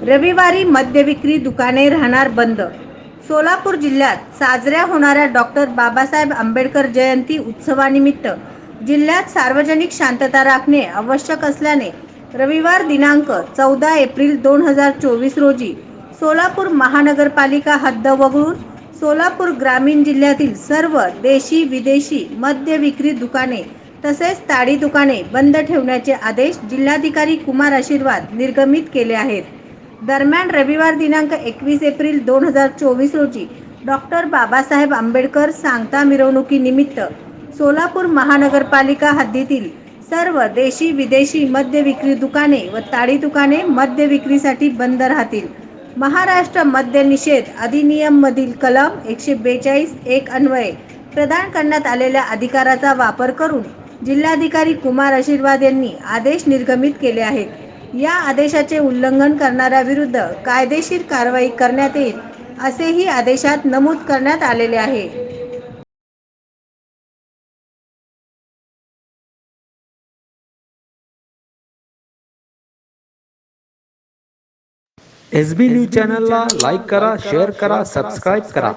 रविवारी मद्य विक्री दुकाने राहणार बंद. सोलापूर जिल्ह्यात साजऱ्या होणाऱ्या डॉक्टर बाबासाहेब आंबेडकर जयंती उत्सवानिमित्त जिल्ह्यात सार्वजनिक शांतता राखणे आवश्यक असल्याने रविवार दिनांक 14 एप्रिल 2024 रोजी सोलापूर महानगरपालिका हद्द वगळून सोलापूर ग्रामीण जिल्ह्यातील सर्व देशी विदेशी मद्य विक्री दुकाने तसेच ताडी दुकाने बंद ठेवण्याचे आदेश जिल्हाधिकारी कुमार आशीर्वाद निर्गमित केले आहेत. दरम्यान रविवार दिनांक 21 एप्रिल 2024 रोजी डॉक्टर बाबासाहेब आंबेडकर सांगता मिरवणुकीनिमित्त सोलापूर महानगरपालिका हद्दीतील सर्व देशी विदेशी मद्य विक्री दुकाने व ताडी दुकाने मद्य विक्रीसाठी बंद राहतील. महाराष्ट्र मद्य निषेध अधिनियम मधील कलम 142(1) अन्वये प्रदान करण्यात आलेल्या अधिकाराचा वापर करून जिल्हाधिकारी कुमार आशीर्वाद यांनी आदेश निर्गमित केले आहेत. या आदेशाचे उल्लंघन करणाऱ्याविरुद्ध कायदेशीर कारवाई करण्यात येईल असेही आदेशात नमूद करण्यात आलेले आहे. SB न्यूज चॅनलला लाईक करा, शेअर करा, सबस्क्राईब करा.